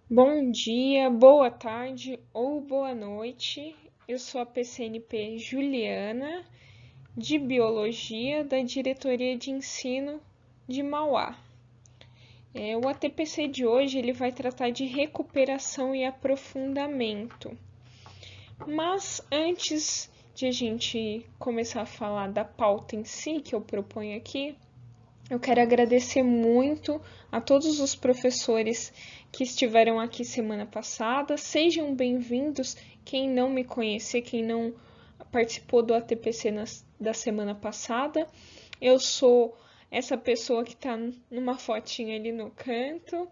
Bom dia, boa tarde ou boa noite. Eu sou a PCNP Juliana, de Biologia, da Diretoria de Ensino de Mauá. O ATPC de hoje ele vai tratar de recuperação e aprofundamento. Mas antes de a gente começar a falar da pauta em si, que eu proponho aqui, eu quero agradecer muito a todos os professores que estiveram aqui semana passada. Sejam bem-vindos. Quem não me conhecer, quem não participou do ATPC da semana passada, eu sou essa pessoa que está numa fotinha ali no canto.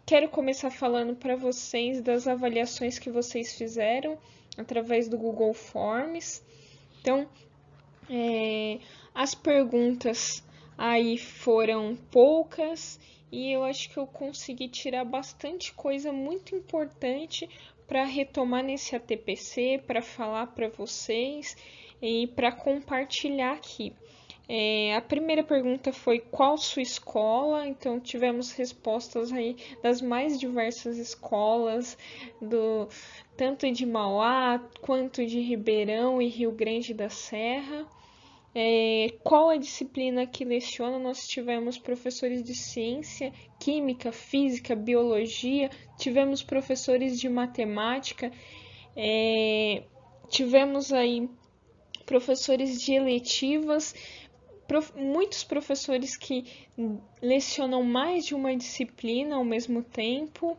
Quero começar falando para vocês das avaliações que vocês fizeram através do Google Forms. Então, as perguntas aí foram poucas e eu acho que eu consegui tirar bastante coisa muito importante para retomar nesse ATPC, para falar para vocês e para compartilhar aqui. A primeira pergunta foi qual sua escola? Então tivemos respostas aí das mais diversas escolas, tanto de Mauá quanto de Ribeirão e Rio Grande da Serra. Qual a disciplina que leciona? Nós tivemos professores de ciência, química, física, biologia, tivemos professores de matemática, tivemos aí professores de eletivas, muitos professores que lecionam mais de uma disciplina ao mesmo tempo.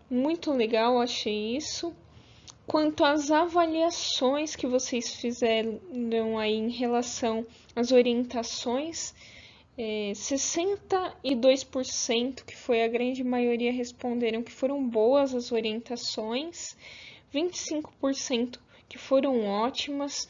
Muito legal, achei isso. Quanto às avaliações que vocês fizeram aí em relação às orientações, 62%, que foi a grande maioria, responderam que foram boas as orientações, 25% que foram ótimas,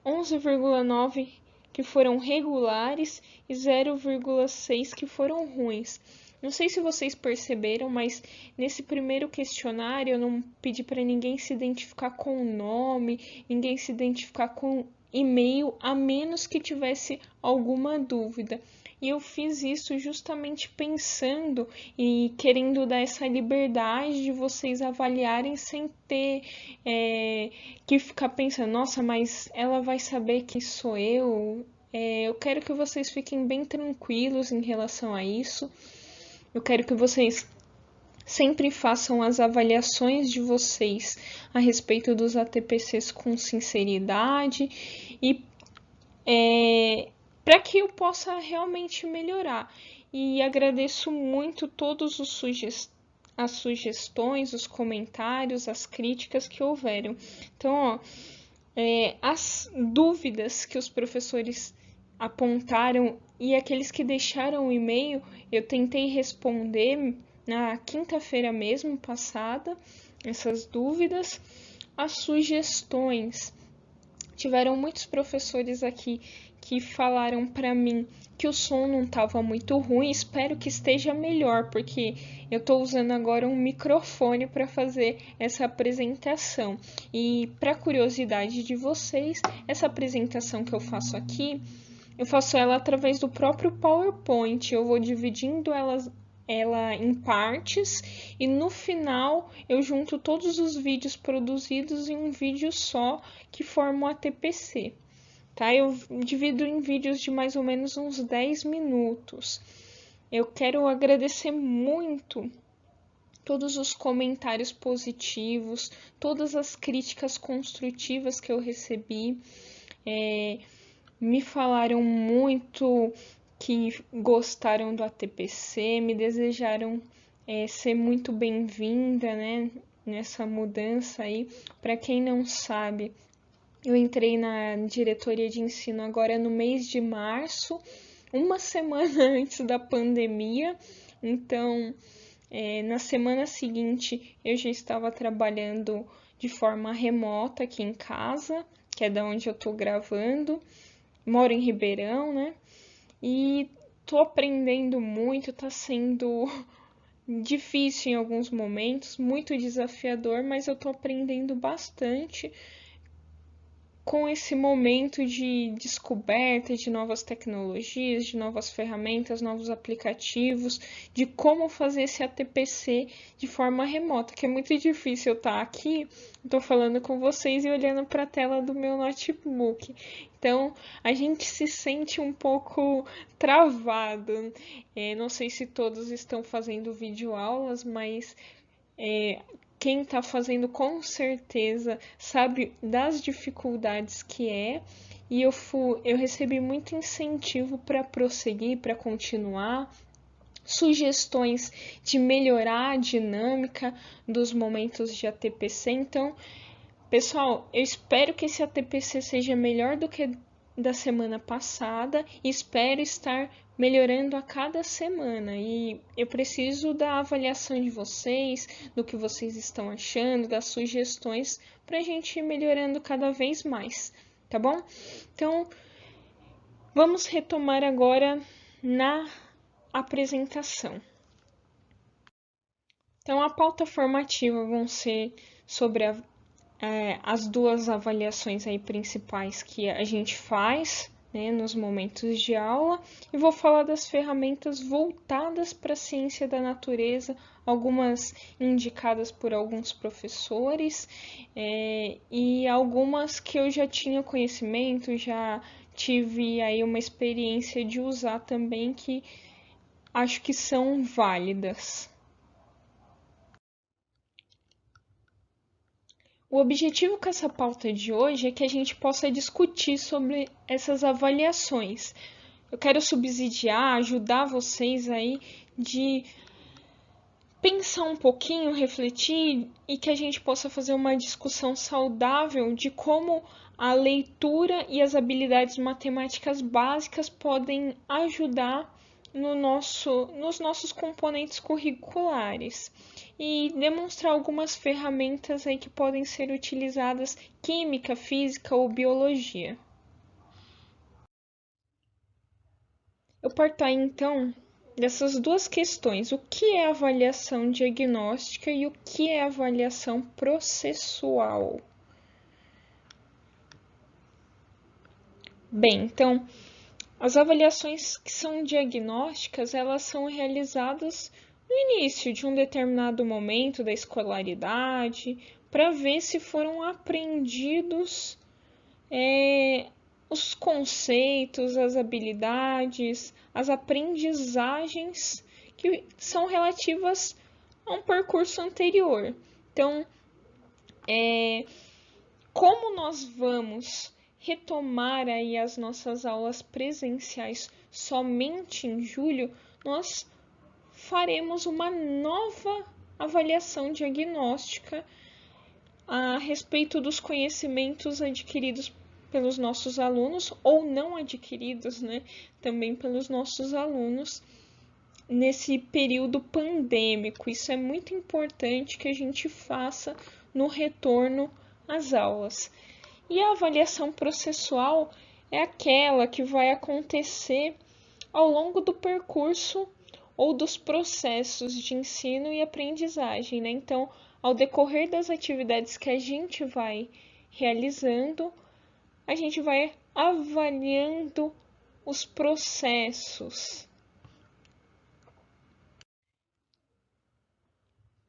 11,9% que foram regulares e 0,6% que foram ruins. Não sei se vocês perceberam, mas nesse primeiro questionário eu não pedi para ninguém se identificar com o nome, ninguém se identificar com e-mail, a menos que tivesse alguma dúvida. E eu fiz isso justamente pensando e querendo dar essa liberdade de vocês avaliarem sem ter que ficar pensando, nossa, mas ela vai saber que sou eu. Eu quero que vocês fiquem bem tranquilos em relação a isso. Eu quero que vocês sempre façam as avaliações de vocês a respeito dos ATPCs com sinceridade e para que eu possa realmente melhorar. E agradeço muito todos as sugestões, os comentários, as críticas que houveram. Então, as dúvidas que os professores apontaram e aqueles que deixaram o e-mail, eu tentei responder na quinta-feira mesmo passada, essas dúvidas. As sugestões, tiveram muitos professores aqui que falaram para mim que o som não estava muito ruim. Espero que esteja melhor, porque eu estou usando agora um microfone para fazer essa apresentação. E para curiosidade de vocês, essa apresentação que eu faço aqui, eu faço ela através do próprio PowerPoint. Eu vou dividindo ela em partes e no final eu junto todos os vídeos produzidos em um vídeo só que forma o ATPC. Tá? Eu divido em vídeos de mais ou menos uns 10 minutos. Eu quero agradecer muito todos os comentários positivos, todas as críticas construtivas que eu recebi. Me falaram muito que gostaram do ATPC, me desejaram ser muito bem-vinda, né, nessa mudança aí. Para quem não sabe, eu entrei na diretoria de ensino agora no mês de março, uma semana antes da pandemia. Então, na semana seguinte, eu já estava trabalhando de forma remota aqui em casa, que é da onde eu estou gravando. Moro em Ribeirão, né? E tô aprendendo muito, tá sendo difícil em alguns momentos, muito desafiador, mas eu tô aprendendo bastante com esse momento de descoberta de novas tecnologias, de novas ferramentas, novos aplicativos, de como fazer esse ATPC de forma remota, que é muito difícil eu estar aqui, estou falando com vocês e olhando para a tela do meu notebook. Então, a gente se sente um pouco travado. Não sei se todos estão fazendo videoaulas, mas quem está fazendo com certeza sabe das dificuldades que é, e eu recebi muito incentivo para prosseguir, para continuar, sugestões de melhorar a dinâmica dos momentos de ATPC. Então, pessoal, eu espero que esse ATPC seja melhor do que da semana passada e espero estar melhorando a cada semana. E eu preciso da avaliação de vocês, do que vocês estão achando, das sugestões para a gente ir melhorando cada vez mais, tá bom? Então, vamos retomar agora na apresentação. Então, a pauta formativa vão ser sobre as duas avaliações aí principais que a gente faz, né, nos momentos de aula, e vou falar das ferramentas voltadas para a ciência da natureza, algumas indicadas por alguns professores e algumas que eu já tinha conhecimento, já tive aí uma experiência de usar também, que acho que são válidas. O objetivo com essa pauta de hoje é que a gente possa discutir sobre essas avaliações. Eu quero subsidiar, ajudar vocês aí de pensar um pouquinho, refletir e que a gente possa fazer uma discussão saudável de como a leitura e as habilidades matemáticas básicas podem ajudar nos nossos componentes curriculares e demonstrar algumas ferramentas aí que podem ser utilizadas, química, física ou biologia. Eu parto aí então dessas duas questões: o que é avaliação diagnóstica e o que é avaliação processual. Bem, então, as avaliações que são diagnósticas, elas são realizadas no início de um determinado momento da escolaridade, para ver se foram aprendidos os conceitos, as habilidades, as aprendizagens que são relativas a um percurso anterior. Então, como nós vamos retomar aí as nossas aulas presenciais somente em julho, nós faremos uma nova avaliação diagnóstica a respeito dos conhecimentos adquiridos pelos nossos alunos ou não adquiridos, né, também pelos nossos alunos nesse período pandêmico. Isso é muito importante que a gente faça no retorno às aulas. E a avaliação processual é aquela que vai acontecer ao longo do percurso ou dos processos de ensino e aprendizagem, né? Então, ao decorrer das atividades que a gente vai realizando, a gente vai avaliando os processos.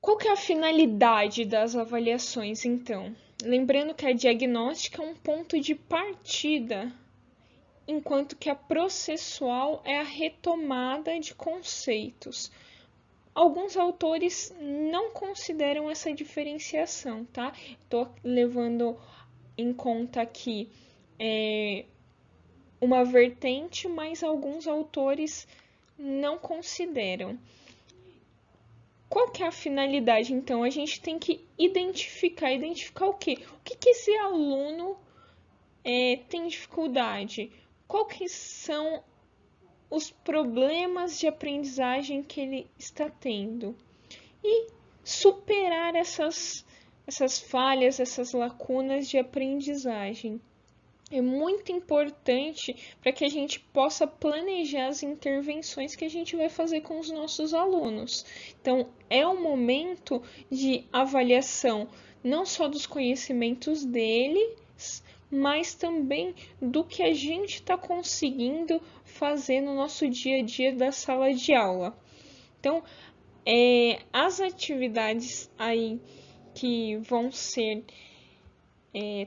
Qual que é a finalidade das avaliações, então? Lembrando que a diagnóstica é um ponto de partida, enquanto que a processual é a retomada de conceitos. Alguns autores não consideram essa diferenciação, tá? Estou levando em conta aqui uma vertente, mas alguns autores não consideram. Qual que é a finalidade, então? A gente tem que identificar o quê? O que esse aluno tem dificuldade? Quais são os problemas de aprendizagem que ele está tendo? E superar essas falhas, essas lacunas de aprendizagem. É muito importante para que a gente possa planejar as intervenções que a gente vai fazer com os nossos alunos. Então, é um momento de avaliação não só dos conhecimentos deles, mas também do que a gente está conseguindo fazer no nosso dia a dia da sala de aula. Então, as atividades aí que vão ser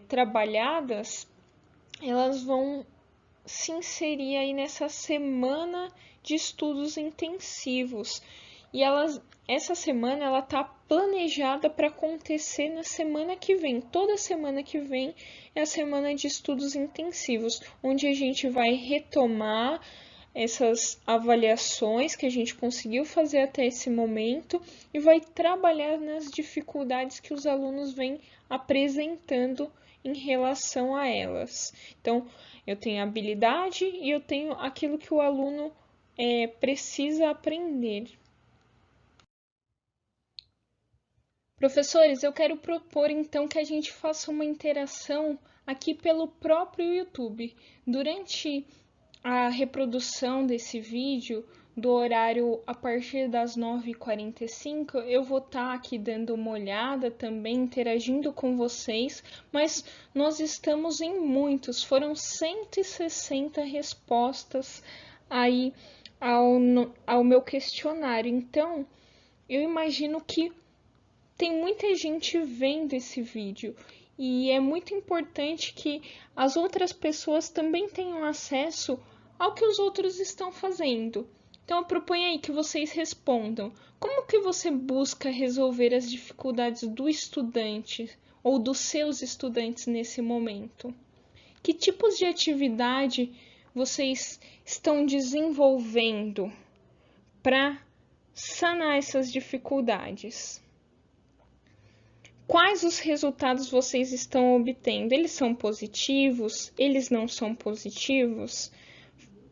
trabalhadas, elas vão se inserir aí nessa semana de estudos intensivos. E essa semana ela está planejada para acontecer na semana que vem. Toda semana que vem é a semana de estudos intensivos, onde a gente vai retomar essas avaliações que a gente conseguiu fazer até esse momento e vai trabalhar nas dificuldades que os alunos vêm apresentando em relação a elas. Então, eu tenho habilidade e eu tenho aquilo que o aluno precisa aprender. Professores, eu quero propor então que a gente faça uma interação aqui pelo próprio YouTube. Durante a reprodução desse vídeo, do horário a partir das 9h45, eu vou estar aqui dando uma olhada também, interagindo com vocês, mas nós estamos em muitos, foram 160 respostas aí ao meu questionário. Então, eu imagino que tem muita gente vendo esse vídeo e é muito importante que as outras pessoas também tenham acesso ao que os outros estão fazendo. Então eu proponho aí que vocês respondam. Como que você busca resolver as dificuldades do estudante ou dos seus estudantes nesse momento? Que tipos de atividade vocês estão desenvolvendo para sanar essas dificuldades? Quais os resultados vocês estão obtendo? Eles são positivos? Eles não são positivos?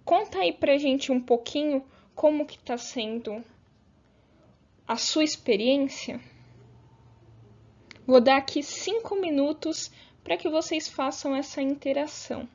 Conta aí pra gente um pouquinho como que está sendo a sua experiência. Vou dar aqui 5 minutos para que vocês façam essa interação.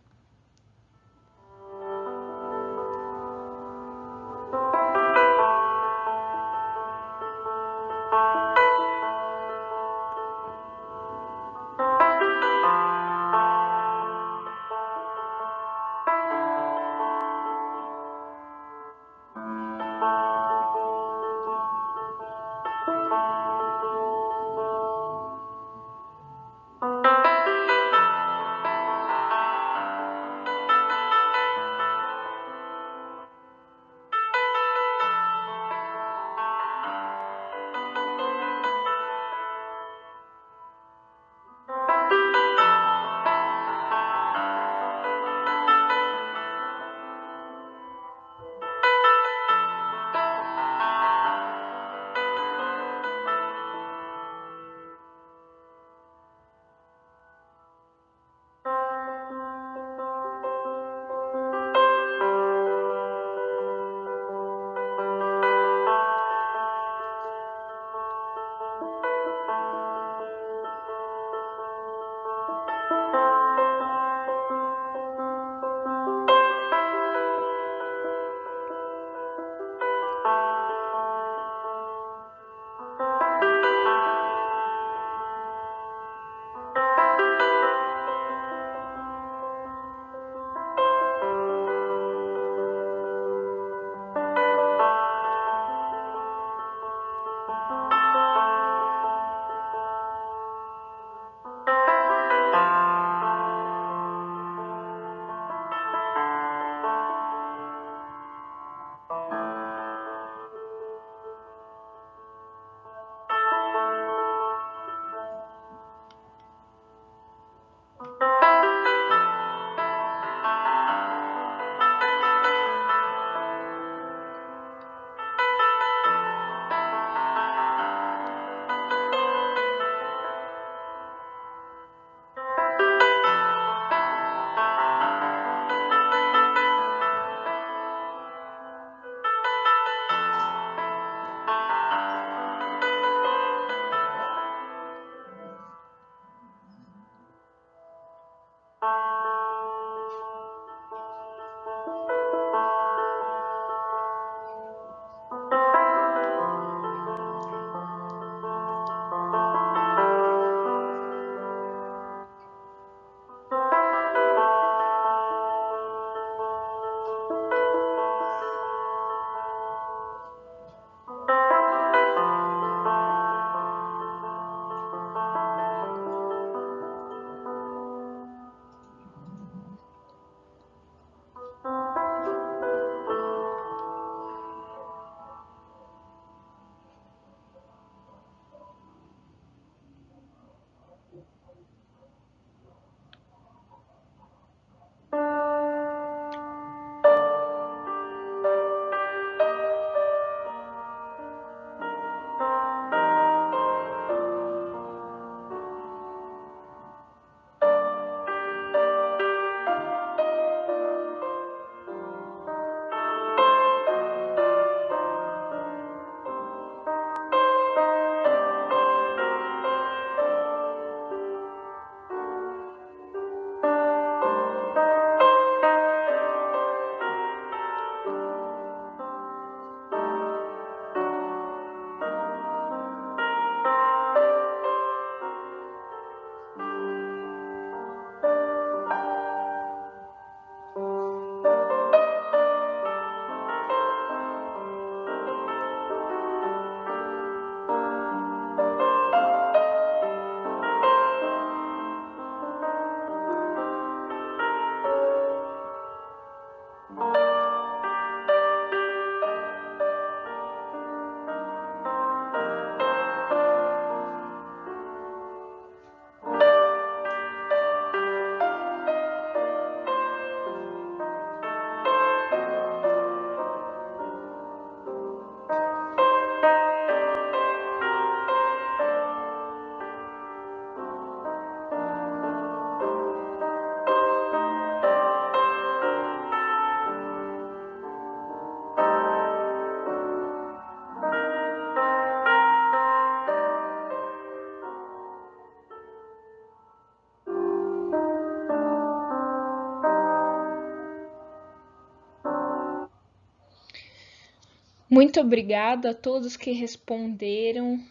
Muito obrigada a todos que responderam.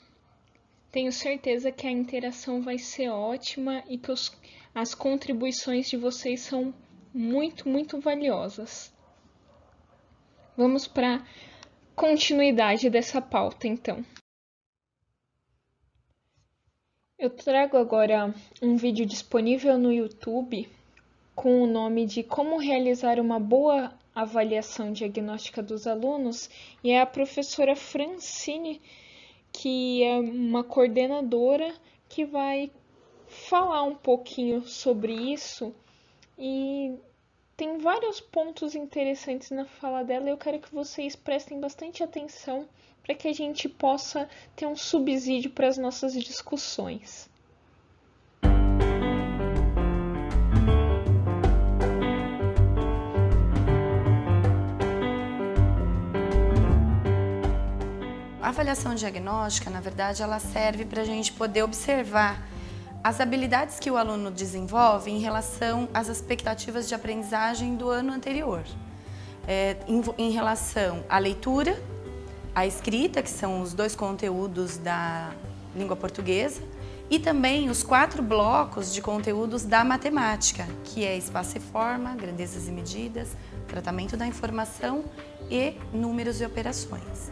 Tenho certeza que a interação vai ser ótima e que as contribuições de vocês são muito, muito valiosas. Vamos para a continuidade dessa pauta, então. Eu trago agora um vídeo disponível no YouTube com o nome de Como realizar uma boa avaliação diagnóstica dos alunos, e é a professora Francine, que é uma coordenadora, que vai falar um pouquinho sobre isso, e tem vários pontos interessantes na fala dela. Eu quero que vocês prestem bastante atenção para que a gente possa ter um subsídio para as nossas discussões. A avaliação diagnóstica, na verdade, ela serve para a gente poder observar as habilidades que o aluno desenvolve em relação às expectativas de aprendizagem do ano anterior. Em relação à leitura, à escrita, que são os 2 conteúdos da língua portuguesa, e também os 4 blocos de conteúdos da matemática, que é espaço e forma, grandezas e medidas, tratamento da informação e números e operações.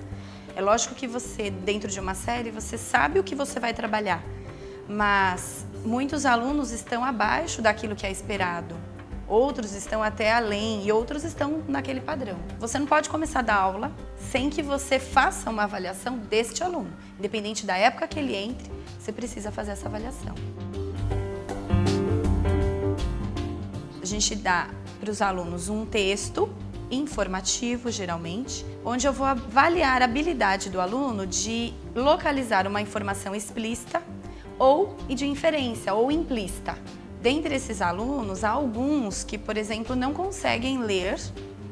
É lógico que você, dentro de uma série, você sabe o que você vai trabalhar, mas muitos alunos estão abaixo daquilo que é esperado, outros estão até além e outros estão naquele padrão. Você não pode começar a dar aula sem que você faça uma avaliação deste aluno. Independente da época que ele entre, você precisa fazer essa avaliação. A gente dá para os alunos um texto informativo, geralmente, onde eu vou avaliar a habilidade do aluno de localizar uma informação explícita ou de inferência ou implícita. Dentre esses alunos, há alguns que, por exemplo, não conseguem ler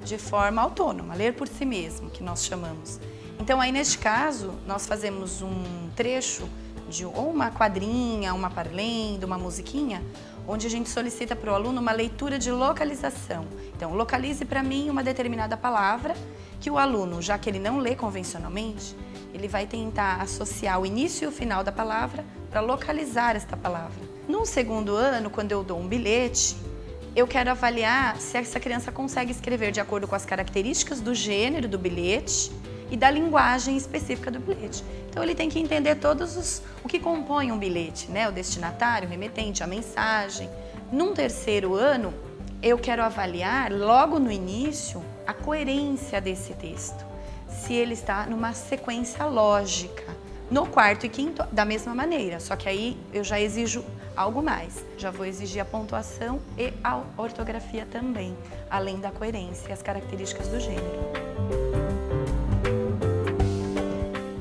de forma autônoma, ler por si mesmo, que nós chamamos. Então, aí neste caso, nós fazemos um trecho de ou uma quadrinha, uma parlenda, uma musiquinha, onde a gente solicita para o aluno uma leitura de localização. Então, localize para mim uma determinada palavra que o aluno, já que ele não lê convencionalmente, ele vai tentar associar o início e o final da palavra para localizar esta palavra. No segundo ano, quando eu dou um bilhete, eu quero avaliar se essa criança consegue escrever de acordo com as características do gênero do bilhete e da linguagem específica do bilhete. Então ele tem que entender o que compõe um bilhete, né? O destinatário, o remetente, a mensagem. Num terceiro ano, eu quero avaliar logo no início a coerência desse texto, se ele está numa sequência lógica. No quarto e quinto, da mesma maneira, só que aí eu já exijo algo mais. Já vou exigir a pontuação e a ortografia também, além da coerência e as características do gênero.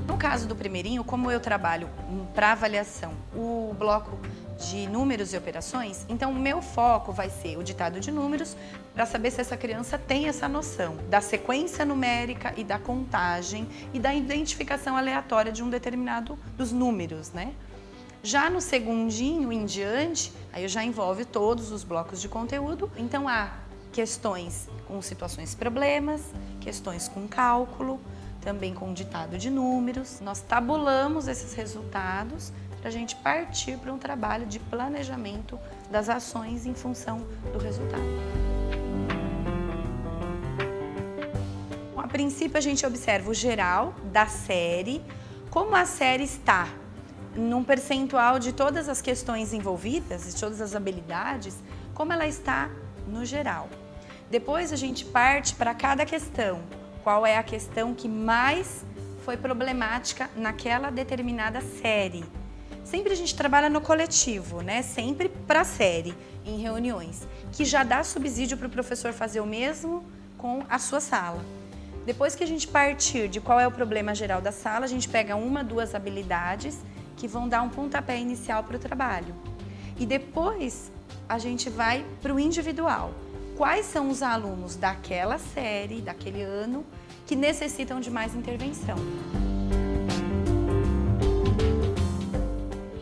No caso do primeirinho, como eu trabalho para avaliação o bloco de números e operações, então o meu foco vai ser o ditado de números para saber se essa criança tem essa noção da sequência numérica e da contagem e da identificação aleatória de um determinado dos números, né? Já no segundinho em diante, aí já envolve todos os blocos de conteúdo, então há questões com situações problemas, questões com cálculo, também com ditado de números. Nós tabulamos esses resultados para a gente partir para um trabalho de planejamento das ações em função do resultado. A princípio, a gente observa o geral da série, como a série está num percentual de todas as questões envolvidas, de todas as habilidades, como ela está no geral. Depois a gente parte para cada questão, qual é a questão que mais foi problemática naquela determinada série. Sempre a gente trabalha no coletivo, né? Sempre para a série, em reuniões, que já dá subsídio para o professor fazer o mesmo com a sua sala. Depois que a gente partir de qual é o problema geral da sala, a gente pega uma, duas habilidades que vão dar um pontapé inicial para o trabalho. E depois a gente vai para o individual. Quais são os alunos daquela série, daquele ano, que necessitam de mais intervenção?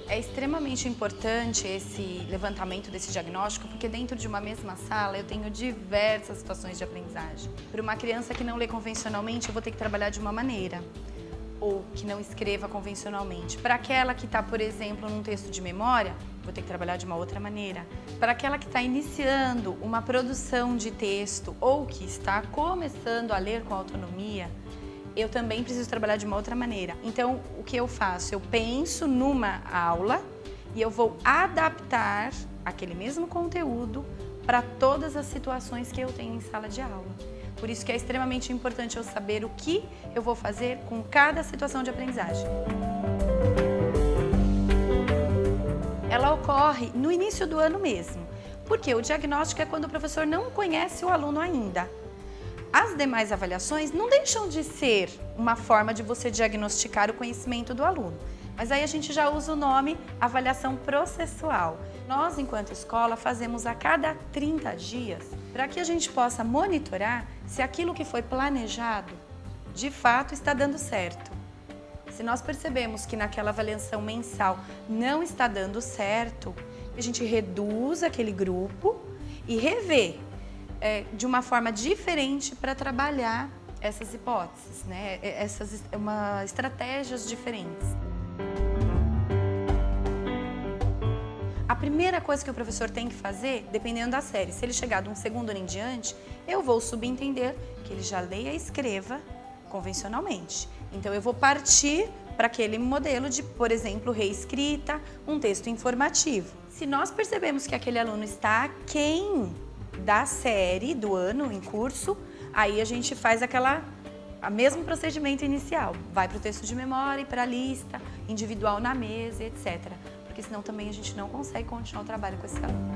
É extremamente extremamente importante esse levantamento desse diagnóstico, porque dentro de uma mesma sala eu tenho diversas situações de aprendizagem. Para uma criança que não lê convencionalmente, eu vou ter que trabalhar de uma maneira, ou que não escreva convencionalmente. Para aquela que está, por exemplo, num texto de memória, vou ter que trabalhar de uma outra maneira. Para aquela que está iniciando uma produção de texto ou que está começando a ler com autonomia, eu também preciso trabalhar de uma outra maneira. Então, o que eu faço? Eu penso numa aula e eu vou adaptar aquele mesmo conteúdo para todas as situações que eu tenho em sala de aula. Por isso que é extremamente importante eu saber o que eu vou fazer com cada situação de aprendizagem. Ela ocorre no início do ano mesmo, porque o diagnóstico é quando o professor não conhece o aluno ainda. As demais avaliações não deixam de ser uma forma de você diagnosticar o conhecimento do aluno, mas aí a gente já usa o nome avaliação processual. Nós, enquanto escola, fazemos a cada 30 dias para que a gente possa monitorar se aquilo que foi planejado de fato está dando certo. Se nós percebemos que naquela avaliação mensal não está dando certo, a gente reduz aquele grupo e revê de uma forma diferente para trabalhar essas hipóteses, né? Estratégias diferentes. A primeira coisa que o professor tem que fazer, dependendo da série, se ele chegar de um segundo ano em diante, eu vou subentender que ele já leia e escreva convencionalmente. Então eu vou partir para aquele modelo de, por exemplo, reescrita, um texto informativo. Se nós percebemos que aquele aluno está aquém da série do ano em curso, aí a gente faz o mesmo procedimento inicial. Vai para o texto de memória e para a lista, individual na mesa, etc. Porque senão também a gente não consegue continuar o trabalho com esse aluno.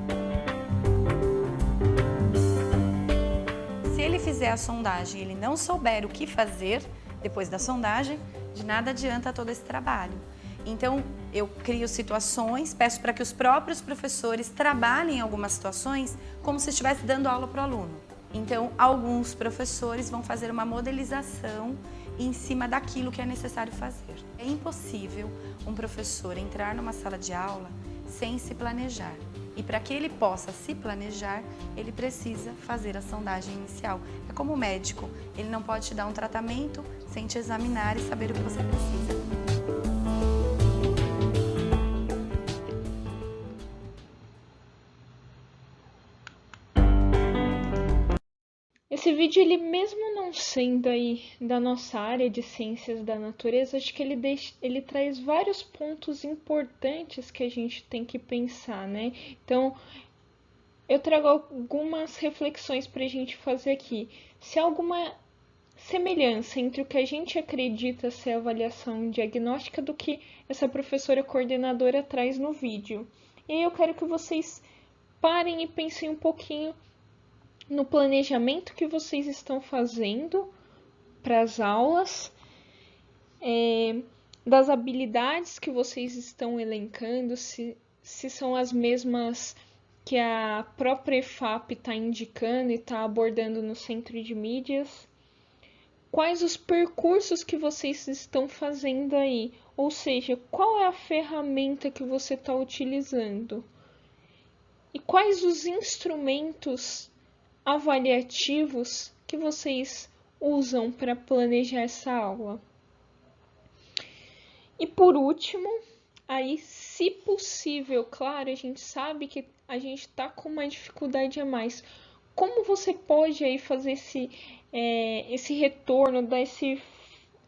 Se ele fizer a sondagem e ele não souber o que fazer depois da sondagem, de nada adianta todo esse trabalho. Então, eu crio situações, peço para que os próprios professores trabalhem em algumas situações como se estivesse dando aula para o aluno. Então, alguns professores vão fazer uma modelização em cima daquilo que é necessário fazer. É impossível um professor entrar numa sala de aula sem se planejar. E para que ele possa se planejar, ele precisa fazer a sondagem inicial. É como o médico, ele não pode te dar um tratamento sem te examinar e saber o que você precisa. Esse vídeo, ele mesmo não sendo aí da nossa área de ciências da natureza, acho que ele traz vários pontos importantes que a gente tem que pensar, né? Então, eu trago algumas reflexões para a gente fazer aqui. Se há alguma semelhança entre o que a gente acredita ser avaliação diagnóstica do que essa professora coordenadora traz no vídeo. E aí eu quero que vocês parem e pensem um pouquinho no planejamento que vocês estão fazendo para as aulas, das habilidades que vocês estão elencando, se são as mesmas que a própria EFAP está indicando e está abordando no centro de mídias. Quais os percursos que vocês estão fazendo aí? Ou seja, qual é a ferramenta que você está utilizando? E quais os instrumentos avaliativos que vocês usam para planejar essa aula? E por último, aí, se possível, claro, a gente sabe que a gente está com uma dificuldade a mais. Como você pode aí fazer esse retorno, dar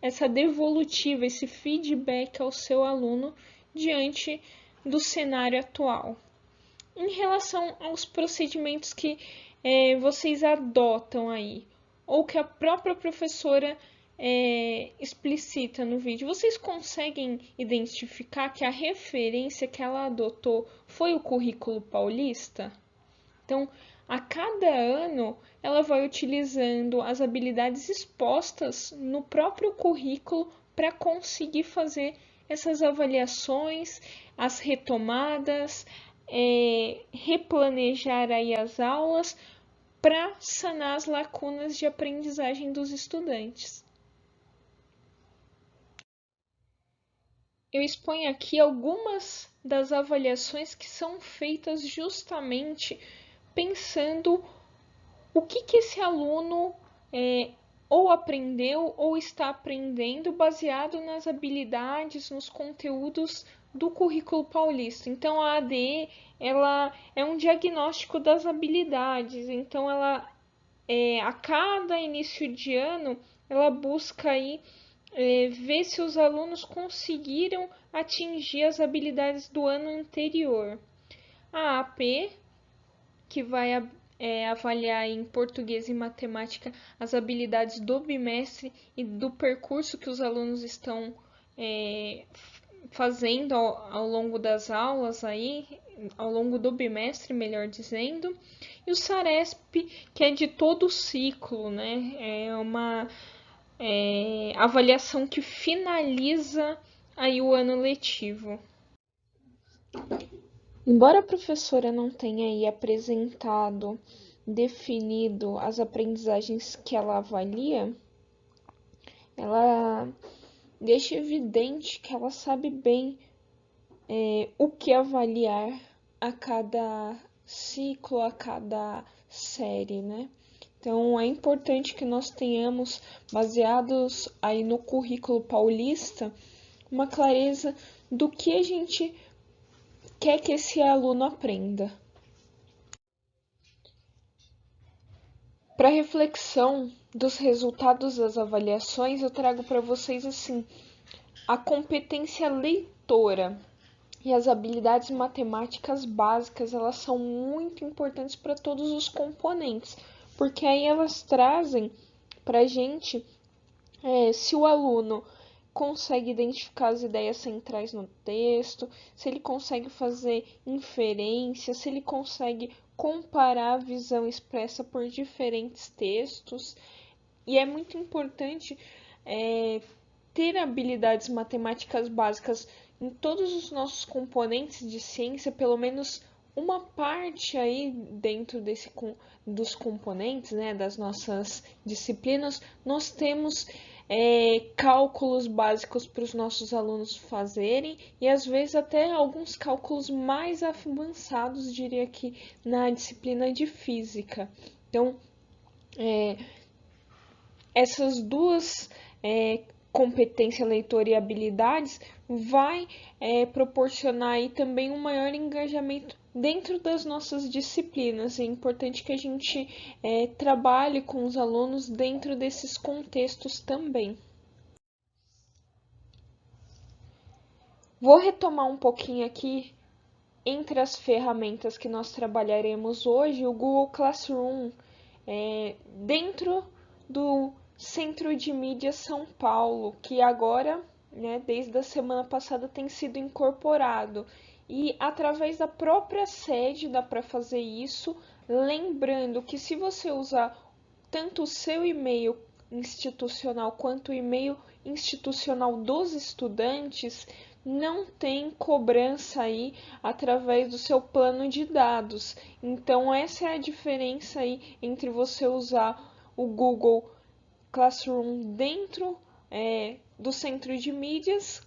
essa devolutiva, esse feedback ao seu aluno diante do cenário atual? Em relação aos procedimentos que vocês adotam aí, ou que a própria professora explicita no vídeo, vocês conseguem identificar que a referência que ela adotou foi o currículo paulista? Então, a cada ano, ela vai utilizando as habilidades expostas no próprio currículo para conseguir fazer essas avaliações, as retomadas, replanejar aí as aulas para sanar as lacunas de aprendizagem dos estudantes. eu exponho aqui algumas das avaliações que são feitas justamente pensando o que esse aluno ou aprendeu ou está aprendendo baseado nas habilidades, nos conteúdos do currículo paulista. Então, a ADE ela é um diagnóstico das habilidades. Então, ela a cada início de ano ela busca aí ver se os alunos conseguiram atingir as habilidades do ano anterior. A AP, que vai avaliar em português e matemática as habilidades do bimestre e do percurso que os alunos estão fazendo ao longo das aulas aí, ao longo do bimestre, melhor dizendo, e o SARESP, que é de todo o ciclo, né? É uma avaliação que finaliza aí o ano letivo. Embora a professora não tenha aí apresentado, definido as aprendizagens que ela avalia, ela deixa evidente que ela sabe bem o que avaliar a cada ciclo, a cada série, né? Então, é importante que nós tenhamos, baseados aí no currículo paulista, uma clareza do que a gente quer que esse aluno aprenda. Para reflexão dos resultados das avaliações, eu trago para vocês assim a competência leitora e as habilidades matemáticas básicas, elas são muito importantes para todos os componentes, porque aí elas trazem para a gente se o aluno consegue identificar as ideias centrais no texto, se ele consegue fazer inferência, se ele consegue comparar a visão expressa por diferentes textos. E é muito importante ter habilidades matemáticas básicas em todos os nossos componentes de ciência, pelo menos uma parte aí dentro dos componentes, né, das nossas disciplinas, nós temos cálculos básicos para os nossos alunos fazerem e às vezes até alguns cálculos mais avançados, diria que na disciplina de física. Então, essas duas competência leitora e habilidades vai proporcionar aí também um maior engajamento dentro das nossas disciplinas. É importante que a gente trabalhe com os alunos dentro desses contextos também. Vou retomar um pouquinho aqui entre as ferramentas que nós trabalharemos hoje, o Google Classroom, dentro do Centro de Mídia São Paulo, que agora, né, desde a semana passada, tem sido incorporado. E através da própria sede dá para fazer isso, lembrando que se você usar tanto o seu e-mail institucional quanto o e-mail institucional dos estudantes, não tem cobrança aí através do seu plano de dados. Então essa é a diferença aí entre você usar o Google Classroom dentro do centro de mídias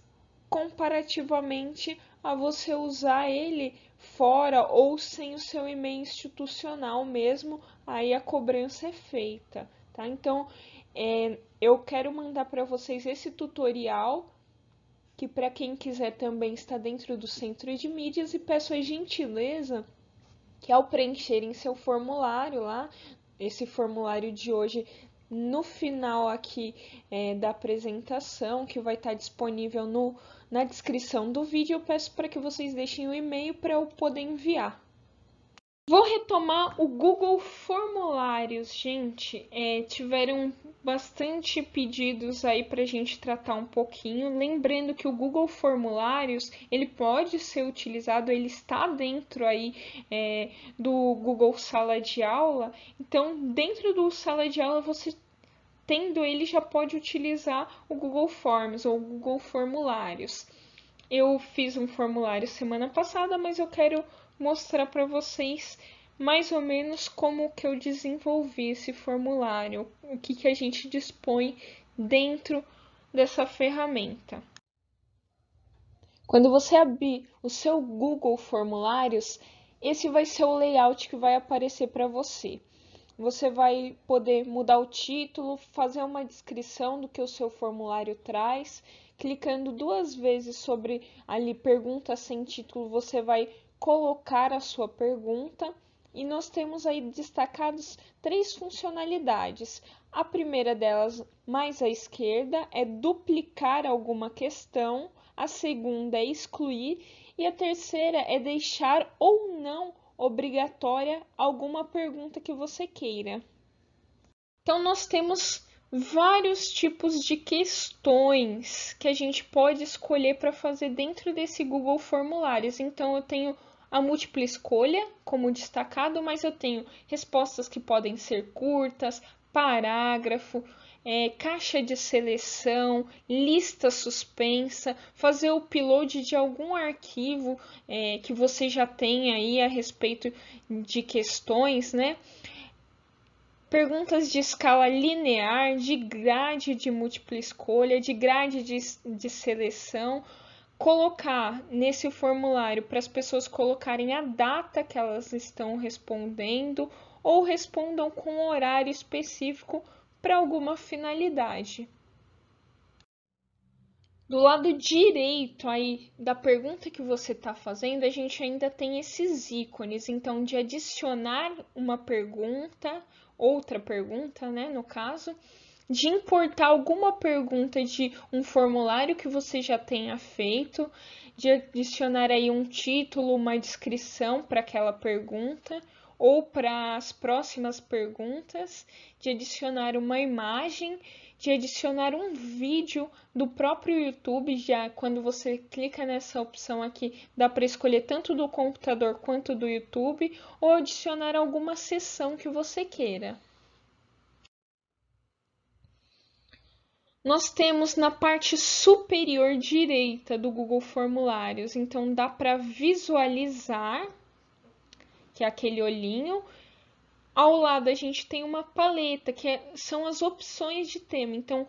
comparativamente a você usar ele fora ou sem o seu e-mail institucional mesmo, aí a cobrança é feita, tá? Então, eu quero mandar para vocês esse tutorial, que para quem quiser também está dentro do centro de mídias, e peço a gentileza que ao preencherem seu formulário lá, esse formulário de hoje, no final aqui da apresentação, que vai estar disponível na descrição do vídeo, eu peço para que vocês deixem o e-mail para eu poder enviar. Vou retomar o Google Formulários, gente. Tiveram bastante pedidos aí para a gente tratar um pouquinho. Lembrando que o Google Formulários, ele pode ser utilizado, ele está dentro aí do Google Sala de Aula. Então, dentro do Sala de Aula, você tendo ele já pode utilizar o Google Forms ou o Google Formulários. Eu fiz um formulário semana passada, mas eu quero mostrar para vocês mais ou menos como que eu desenvolvi esse formulário, o que a gente dispõe dentro dessa ferramenta. Quando você abrir o seu Google Formulários, esse vai ser o layout que vai aparecer para você. Você vai poder mudar o título, fazer uma descrição do que o seu formulário traz. Clicando 2 vezes sobre ali pergunta sem título, você vai colocar a sua pergunta. E nós temos aí destacados 3 funcionalidades. A primeira delas, mais à esquerda, é duplicar alguma questão. A segunda é excluir. E a terceira é deixar ou não obrigatória alguma pergunta que você queira. Então, nós temos vários tipos de questões que a gente pode escolher para fazer dentro desse Google Formulários. Então, eu tenho a múltipla escolha como destacado, mas eu tenho respostas que podem ser curtas, parágrafo, caixa de seleção, lista suspensa, fazer o upload de algum arquivo que você já tem aí a respeito de questões, né? Perguntas de escala linear, de grade de múltipla escolha, de grade de seleção, colocar nesse formulário para as pessoas colocarem a data que elas estão respondendo ou respondam com horário específico para alguma finalidade. Do lado direito aí da pergunta que você está fazendo, a gente ainda tem esses ícones, então de adicionar uma pergunta, outra pergunta, né, no caso, de importar alguma pergunta de um formulário que você já tenha feito, de adicionar aí um título, uma descrição para aquela pergunta, ou para as próximas perguntas, de adicionar uma imagem, de adicionar um vídeo do próprio YouTube. Já quando você clica nessa opção aqui, dá para escolher tanto do computador quanto do YouTube, ou adicionar alguma seção que você queira. Nós temos na parte superior direita do Google Formulários, então dá para visualizar, que é aquele olhinho. Ao lado a gente tem uma paleta, que são as opções de tema. Então,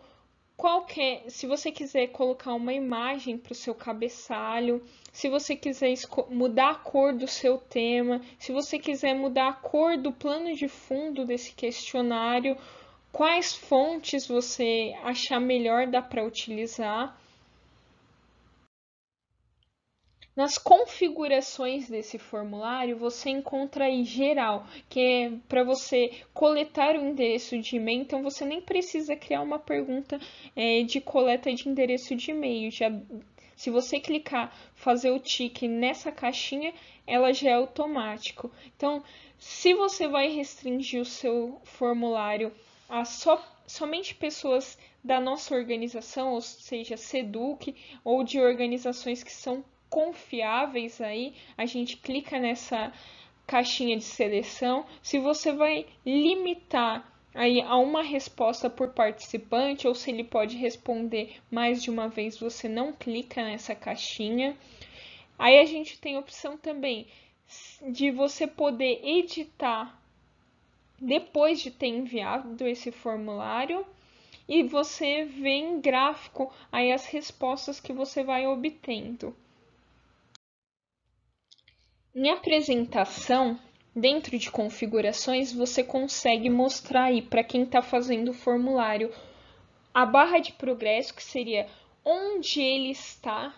se você quiser colocar uma imagem para o seu cabeçalho, se você quiser mudar a cor do seu tema, se você quiser mudar a cor do plano de fundo desse questionário, quais fontes você achar melhor dá para utilizar. Nas configurações desse formulário, você encontra aí geral, que é para você coletar o endereço de e-mail, então você nem precisa criar uma pergunta de coleta de endereço de e-mail. Se você clicar, fazer o tique nessa caixinha, ela já é automático. Então, se você vai restringir o seu formulário a somente pessoas da nossa organização, ou seja, SEDUC, ou de organizações que são confiáveis aí, a gente clica nessa caixinha de seleção. Se você vai limitar aí a uma resposta por participante, ou se ele pode responder mais de uma vez, você não clica nessa caixinha. Aí a gente tem a opção também de você poder editar depois de ter enviado esse formulário, e você vê em gráfico aí as respostas que você vai obtendo. Em apresentação, dentro de configurações, você consegue mostrar aí para quem está fazendo o formulário a barra de progresso, que seria onde ele está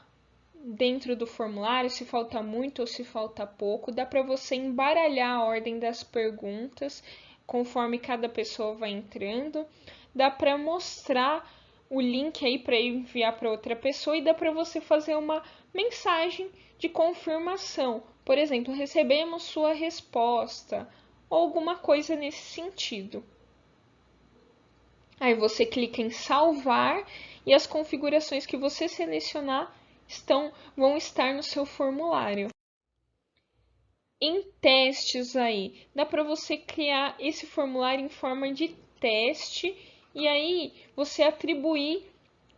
dentro do formulário, se falta muito ou se falta pouco. Dá para você embaralhar a ordem das perguntas conforme cada pessoa vai entrando. Dá para mostrar o link aí para enviar para outra pessoa, e dá para você fazer uma mensagem de confirmação. Por exemplo, recebemos sua resposta, ou alguma coisa nesse sentido. Aí você clica em salvar e as configurações que você selecionar vão estar no seu formulário. Em testes aí, dá para você criar esse formulário em forma de teste e aí você atribuir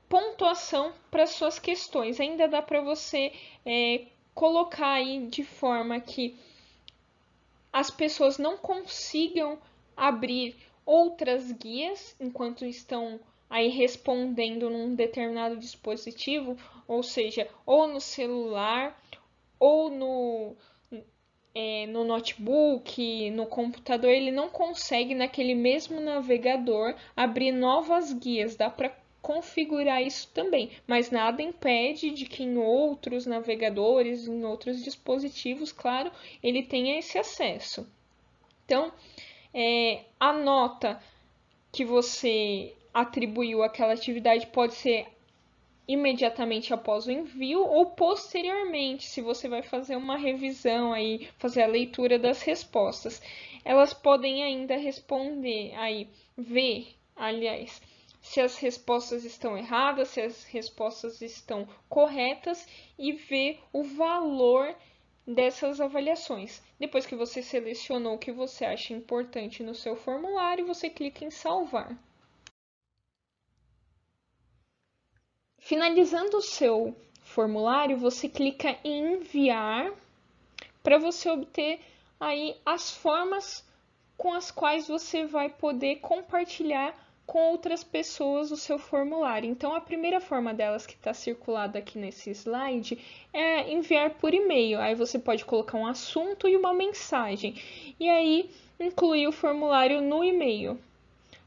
pontuação para suas questões. Ainda dá para você colocar aí de forma que as pessoas não consigam abrir outras guias enquanto estão aí respondendo num determinado dispositivo, ou seja, ou no celular, ou no notebook, no computador, ele não consegue naquele mesmo navegador abrir novas guias. Dá para configurar isso também, mas nada impede de que em outros navegadores, em outros dispositivos, claro, ele tenha esse acesso. Então, a nota que você atribuiu àquela atividade pode ser imediatamente após o envio ou posteriormente, se você vai fazer uma revisão aí, fazer a leitura das respostas. Elas podem ainda responder aí, ver, aliás, se as respostas estão erradas, se as respostas estão corretas e ver o valor dessas avaliações. Depois que você selecionou o que você acha importante no seu formulário, você clica em salvar. Finalizando o seu formulário, você clica em enviar para você obter aí as formas com as quais você vai poder compartilhar com outras pessoas o seu formulário. Então, a primeira forma delas que está circulada aqui nesse slide é enviar por e-mail. Aí você pode colocar um assunto e uma mensagem. E aí, incluir o formulário no e-mail.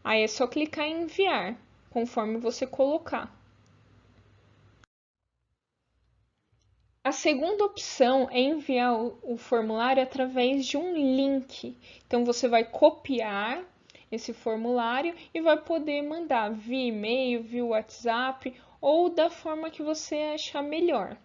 Aí é só clicar em enviar, conforme você colocar. A segunda opção é enviar o formulário através de um link. Então, você vai copiar esse formulário e vai poder mandar via e-mail, via WhatsApp ou da forma que você achar melhor.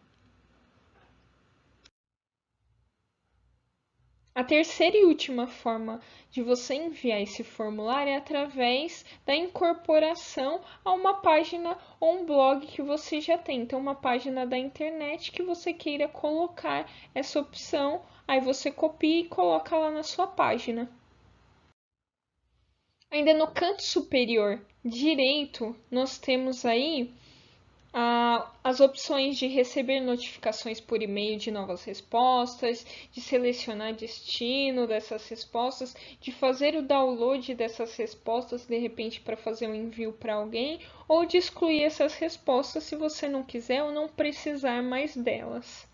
A terceira e última forma de você enviar esse formulário é através da incorporação a uma página ou um blog que você já tem. Então, uma página da internet que você queira colocar essa opção, aí você copia e coloca lá na sua página. Ainda no canto superior direito, nós temos aí as opções de receber notificações por e-mail de novas respostas, de selecionar destino dessas respostas, de fazer o download dessas respostas de repente para fazer um envio para alguém, ou de excluir essas respostas se você não quiser ou não precisar mais delas.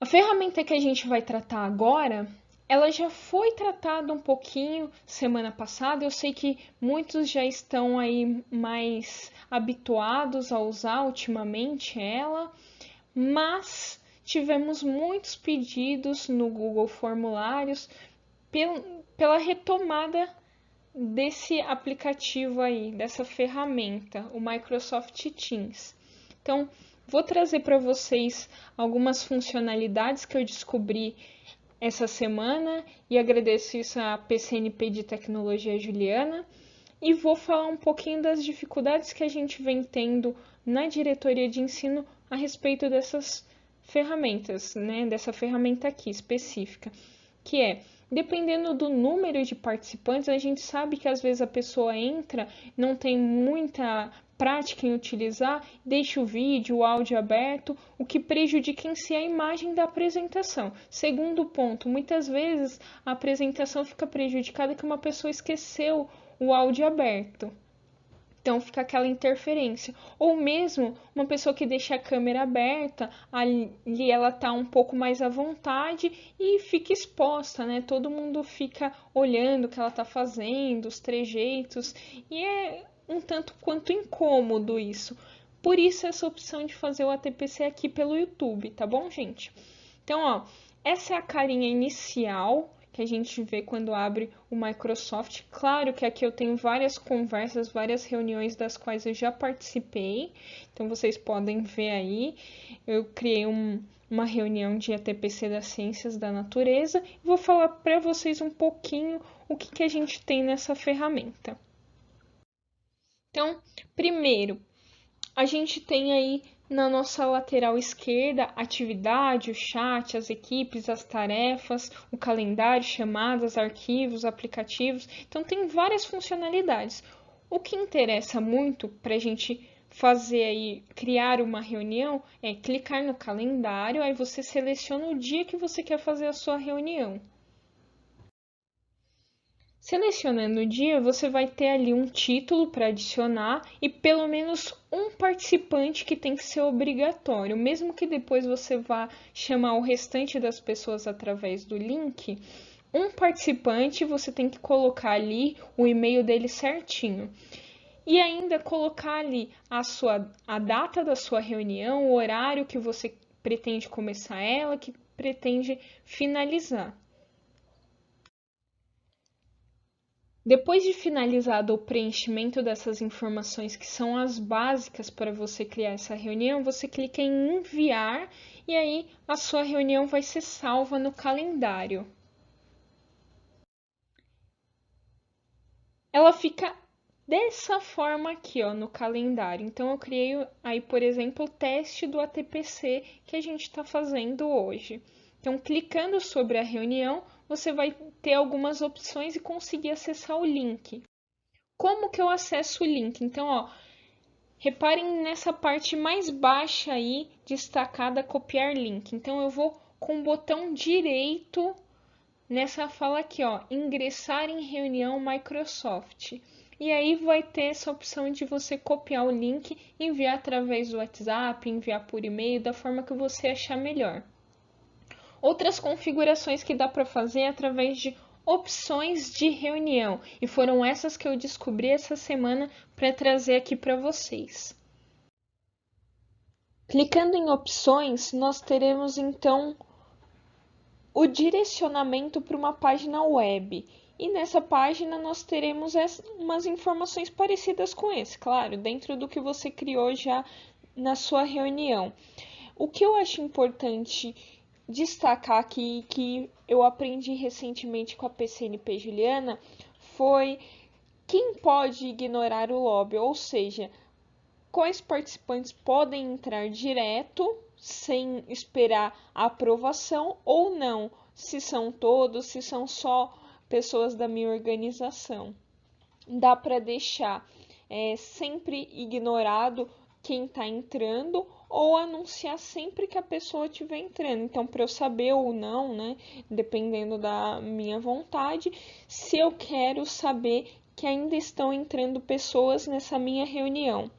A ferramenta que a gente vai tratar agora, ela já foi tratada um pouquinho semana passada. Eu sei que muitos já estão aí mais habituados a usar ultimamente ela, mas tivemos muitos pedidos no Google Formulários pela retomada desse aplicativo aí, dessa ferramenta, o Microsoft Teams. Então, vou trazer para vocês algumas funcionalidades que eu descobri essa semana e agradeço isso à PCNP de Tecnologia Juliana e vou falar um pouquinho das dificuldades que a gente vem tendo na diretoria de ensino a respeito dessas ferramentas, né, dessa ferramenta aqui específica, que é, dependendo do número de participantes, a gente sabe que às vezes a pessoa entra, não tem muita prática em utilizar, deixa o vídeo, o áudio aberto, o que prejudica em si a imagem da apresentação. Segundo ponto, muitas vezes a apresentação fica prejudicada porque uma pessoa esqueceu o áudio aberto. Então fica aquela interferência. Ou mesmo uma pessoa que deixa a câmera aberta, ali ela tá um pouco mais à vontade e fica exposta, né? Todo mundo fica olhando o que ela tá fazendo, os trejeitos, e é um tanto quanto incômodo isso. Por isso essa opção de fazer o ATPC aqui pelo YouTube, tá bom, gente? Então, ó, essa é a carinha inicial que a gente vê quando abre o Microsoft. Claro que aqui eu tenho várias conversas, várias reuniões das quais eu já participei, então vocês podem ver aí. Eu criei uma reunião de ATPC das Ciências da Natureza e vou falar para vocês um pouquinho o que a gente tem nessa ferramenta. Então, primeiro, a gente tem aí na nossa lateral esquerda, atividade, o chat, as equipes, as tarefas, o calendário, chamadas, arquivos, aplicativos. Então, tem várias funcionalidades. O que interessa muito para a gente fazer aí, criar uma reunião, é clicar no calendário, aí você seleciona o dia que você quer fazer a sua reunião. Selecionando o dia, você vai ter ali um título para adicionar e pelo menos um participante que tem que ser obrigatório. Mesmo que depois você vá chamar o restante das pessoas através do link, um participante você tem que colocar ali o e-mail dele certinho. E ainda colocar ali a data da sua reunião, o horário que você pretende começar ela, que pretende finalizar. Depois de finalizado o preenchimento dessas informações que são as básicas para você criar essa reunião, você clica em enviar e aí a sua reunião vai ser salva no calendário. Ela fica dessa forma aqui, ó, no calendário. Então eu criei aí, por exemplo, o teste do ATPC que a gente está fazendo hoje. Então, clicando sobre a reunião, você vai ter algumas opções e conseguir acessar o link. Como que eu acesso o link? Então, ó, reparem nessa parte mais baixa aí, destacada copiar link. Então, eu vou com o botão direito nessa fala aqui, ó, ingressar em reunião Microsoft. E aí vai ter essa opção de você copiar o link, enviar através do WhatsApp, enviar por e-mail, da forma que você achar melhor. Outras configurações que dá para fazer é através de opções de reunião, e foram essas que eu descobri essa semana para trazer aqui para vocês. Clicando em opções, nós teremos então o direcionamento para uma página web. E nessa página nós teremos umas informações parecidas com esse, claro, dentro do que você criou já na sua reunião. O que eu acho importante destacar aqui, que eu aprendi recentemente com a PCNP Juliana, foi quem pode ignorar o lobby, ou seja, quais participantes podem entrar direto sem esperar a aprovação ou não, se são todos, se são só pessoas da minha organização. Dá para deixar sempre ignorado quem está entrando ou anunciar sempre que a pessoa estiver entrando. Então, para eu saber ou não, né, dependendo da minha vontade, se eu quero saber que ainda estão entrando pessoas nessa minha reunião.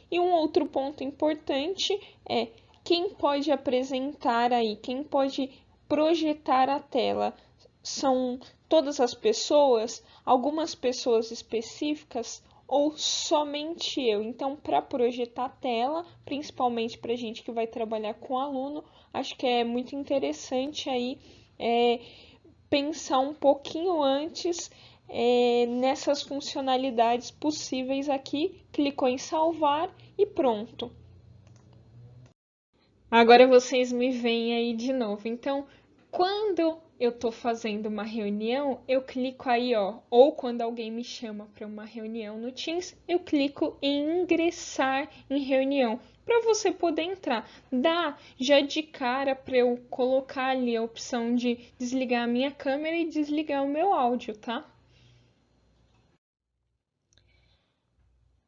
E um outro ponto importante é quem pode apresentar aí, quem pode projetar a tela. São todas as pessoas, algumas pessoas específicas ou somente eu. Então, para projetar a tela, principalmente para gente que vai trabalhar com aluno, acho que é muito interessante aí pensar um pouquinho antes nessas funcionalidades possíveis aqui, clicou em salvar e pronto. Agora vocês me veem aí de novo. Então, quando eu estou fazendo uma reunião, eu clico aí, ó, ou quando alguém me chama para uma reunião no Teams, eu clico em ingressar em reunião para você poder entrar. Dá já de cara para eu colocar ali a opção de desligar a minha câmera e desligar o meu áudio, tá?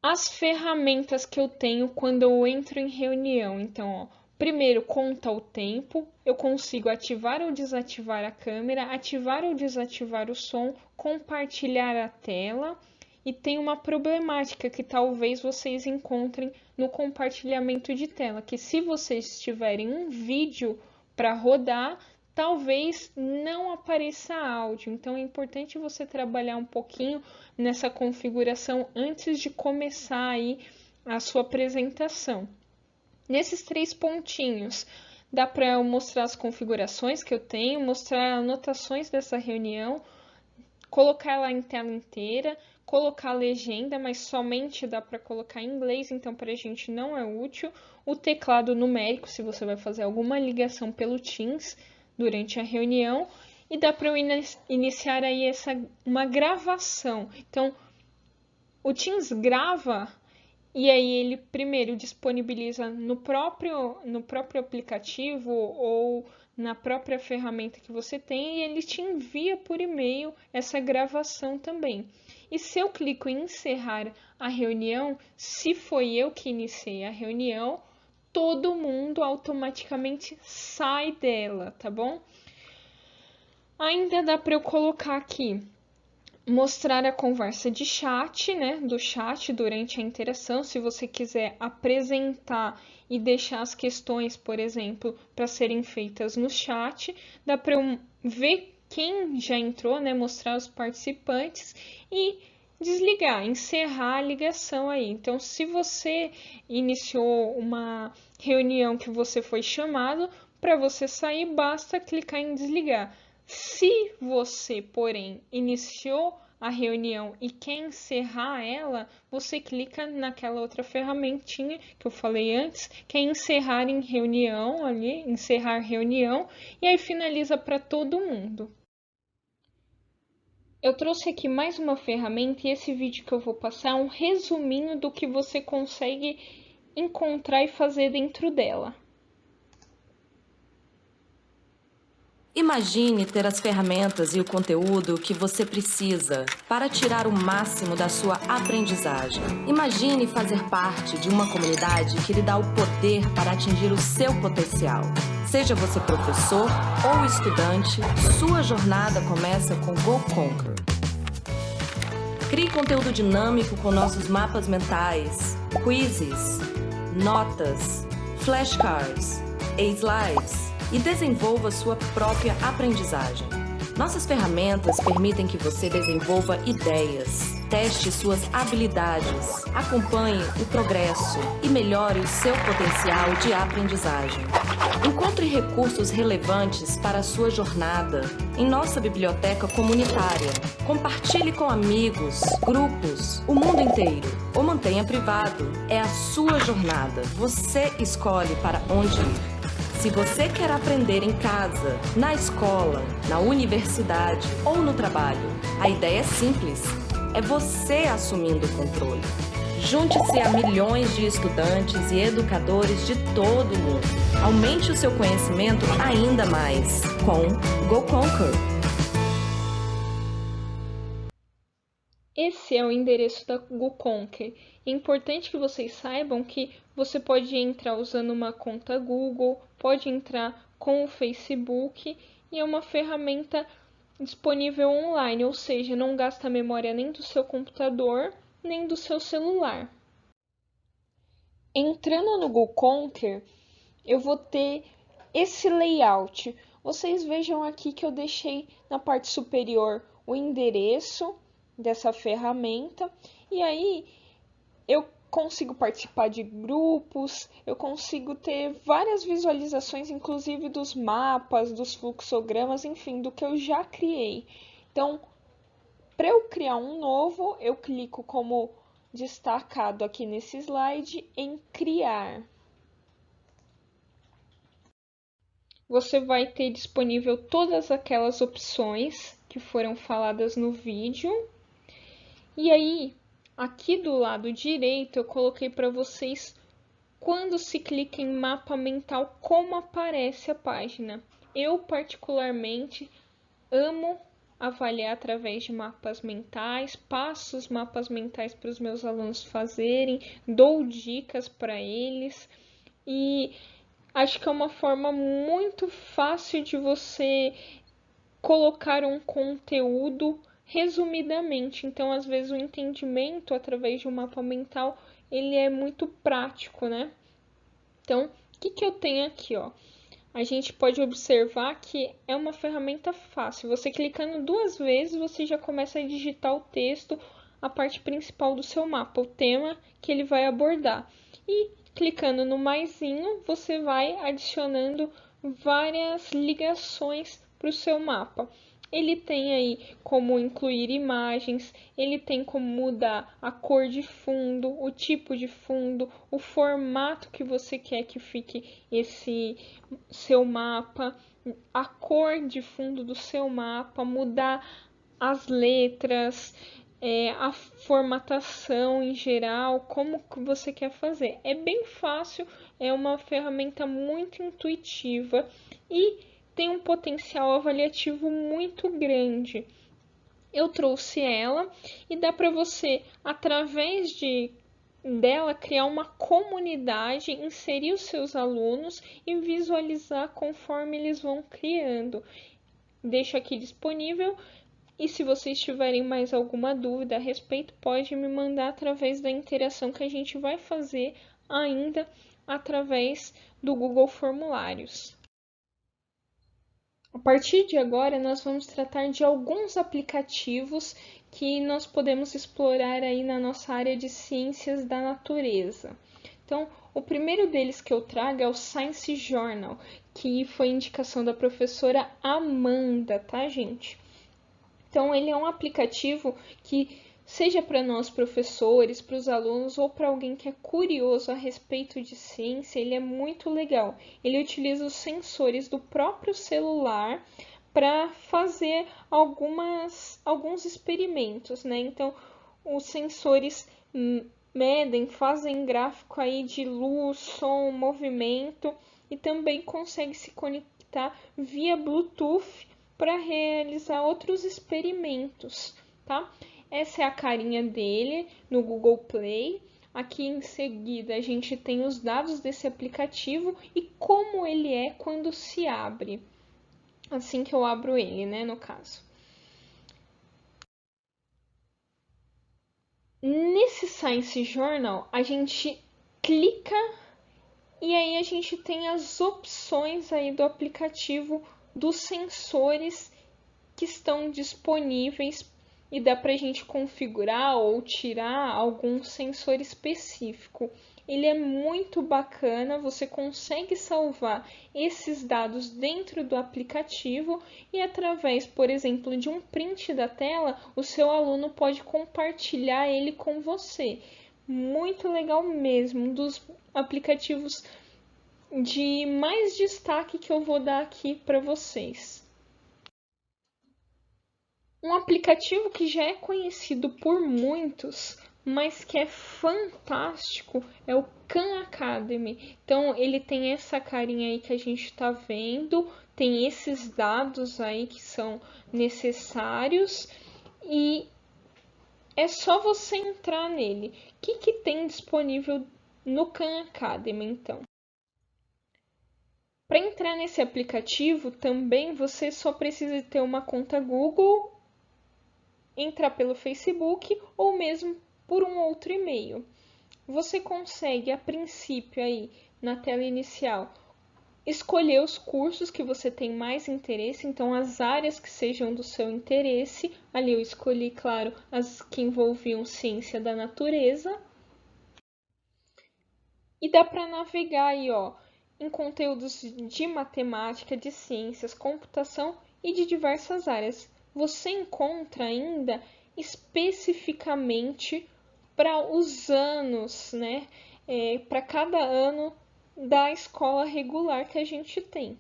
As ferramentas que eu tenho quando eu entro em reunião. Então, ó, primeiro, conta o tempo. Eu consigo ativar ou desativar a câmera, ativar ou desativar o som, compartilhar a tela. E tem uma problemática que talvez vocês encontrem no compartilhamento de tela, que se vocês tiverem um vídeo para rodar, talvez não apareça áudio. Então é importante você trabalhar um pouquinho nessa configuração antes de começar aí a sua apresentação. Nesses 3 pontinhos, dá para eu mostrar as configurações que eu tenho, mostrar anotações dessa reunião, colocar ela em tela inteira, colocar a legenda, mas somente dá para colocar em inglês, então para a gente não é útil. O teclado numérico, se você vai fazer alguma ligação pelo Teams durante a reunião, e dá para eu iniciar aí uma gravação. Então, o Teams grava e aí ele primeiro disponibiliza no próprio aplicativo ou na própria ferramenta que você tem e ele te envia por e-mail essa gravação também. E se eu clico em encerrar a reunião, se foi eu que iniciei a reunião, todo mundo automaticamente sai dela, tá bom? Ainda dá para eu colocar aqui mostrar a conversa de chat, né, do chat durante a interação, se você quiser apresentar e deixar as questões, por exemplo, para serem feitas no chat, dá para eu ver quem já entrou, né, mostrar os participantes e desligar, encerrar a ligação aí. Então, se você iniciou uma reunião que você foi chamado, para você sair, basta clicar em desligar. Se você, porém, iniciou a reunião e quer encerrar ela, você clica naquela outra ferramentinha que eu falei antes, que é encerrar em reunião ali, encerrar reunião, e aí finaliza para todo mundo. Eu trouxe aqui mais uma ferramenta e esse vídeo que eu vou passar é um resuminho do que você consegue encontrar e fazer dentro dela. Imagine ter as ferramentas e o conteúdo que você precisa para tirar o máximo da sua aprendizagem. Imagine fazer parte de uma comunidade que lhe dá o poder para atingir o seu potencial. Seja você professor ou estudante, sua jornada começa com GoConquer. Crie conteúdo dinâmico com nossos mapas mentais, quizzes, notas, flashcards e slides e desenvolva sua própria aprendizagem. Nossas ferramentas permitem que você desenvolva ideias, teste suas habilidades, acompanhe o progresso e melhore o seu potencial de aprendizagem. Encontre recursos relevantes para a sua jornada em nossa biblioteca comunitária. Compartilhe com amigos, grupos, o mundo inteiro ou mantenha privado. É a sua jornada. Você escolhe para onde ir. Se você quer aprender em casa, na escola, na universidade ou no trabalho, a ideia é simples. É você assumindo o controle. Junte-se a milhões de estudantes e educadores de todo o mundo. Aumente o seu conhecimento ainda mais com GoConquer. Esse é o endereço da GoConquer. É importante que vocês saibam que você pode entrar usando uma conta Google, pode entrar com o Facebook e é uma ferramenta disponível online, ou seja, não gasta a memória nem do seu computador, nem do seu celular. Entrando no GoConquer, eu vou ter esse layout. Vocês vejam aqui que eu deixei na parte superior o endereço dessa ferramenta e aí eu consigo participar de grupos, eu consigo ter várias visualizações, inclusive dos mapas, dos fluxogramas, enfim, do que eu já criei. Então, para eu criar um novo, eu clico como destacado aqui nesse slide em criar. Você vai ter disponível todas aquelas opções que foram faladas no vídeo. E aí, aqui do lado direito, eu coloquei para vocês quando se clica em mapa mental, como aparece a página. Eu, particularmente, amo avaliar através de mapas mentais, passo os mapas mentais para os meus alunos fazerem, dou dicas para eles e acho que é uma forma muito fácil de você colocar um conteúdo resumidamente. Então, às vezes, o entendimento através de um mapa mental, ele é muito prático, né? Então, o que eu tenho aqui, ó? A gente pode observar que é uma ferramenta fácil. Você clicando 2 vezes, você já começa a digitar o texto, a parte principal do seu mapa, o tema que ele vai abordar. E clicando no maisinho, você vai adicionando várias ligações para o seu mapa. Ele tem aí como incluir imagens, ele tem como mudar a cor de fundo, o tipo de fundo, o formato que você quer que fique esse seu mapa, a cor de fundo do seu mapa, mudar as letras, a formatação em geral, como que você quer fazer. É bem fácil, é uma ferramenta muito intuitiva e tem um potencial avaliativo muito grande. Eu trouxe ela e dá para você, através dela, criar uma comunidade, inserir os seus alunos e visualizar conforme eles vão criando. Deixo aqui disponível. E se vocês tiverem mais alguma dúvida a respeito, pode me mandar através da interação que a gente vai fazer ainda através do Google Formulários. A partir de agora, nós vamos tratar de alguns aplicativos que nós podemos explorar aí na nossa área de ciências da natureza. Então, o primeiro deles que eu trago é o Science Journal, que foi indicação da professora Amanda, tá, gente? Então, ele é um aplicativo que, seja para nós professores, para os alunos ou para alguém que é curioso a respeito de ciência, ele é muito legal. Ele utiliza os sensores do próprio celular para fazer alguns experimentos, né? Então, os sensores medem, fazem gráfico aí de luz, som, movimento e também consegue se conectar via Bluetooth para realizar outros experimentos, tá? Essa é a carinha dele no Google Play. Aqui em seguida a gente tem os dados desse aplicativo e como ele é quando se abre. Assim que eu abro ele, né, no caso. Nesse Science Journal, a gente clica e aí a gente tem as opções aí do aplicativo dos sensores que estão disponíveis e dá para a gente configurar ou tirar algum sensor específico. Ele é muito bacana, você consegue salvar esses dados dentro do aplicativo e através, por exemplo, de um print da tela, o seu aluno pode compartilhar ele com você. Muito legal mesmo, um dos aplicativos de mais destaque que eu vou dar aqui para vocês. Um aplicativo que já é conhecido por muitos, mas que é fantástico, é o Khan Academy. Então, ele tem essa carinha aí que a gente está vendo, tem esses dados aí que são necessários e é só você entrar nele. O que tem disponível no Khan Academy, então? Para entrar nesse aplicativo, também você só precisa ter uma conta Google, entrar pelo Facebook ou mesmo por um outro e-mail. Você consegue, a princípio, aí na tela inicial, escolher os cursos que você tem mais interesse, então as áreas que sejam do seu interesse. Ali eu escolhi, claro, as que envolviam ciência da natureza. E dá para navegar aí, ó, em conteúdos de matemática, de ciências, computação e de diversas áreas. Você encontra ainda especificamente para os anos, né? Para cada ano da escola regular que a gente tem.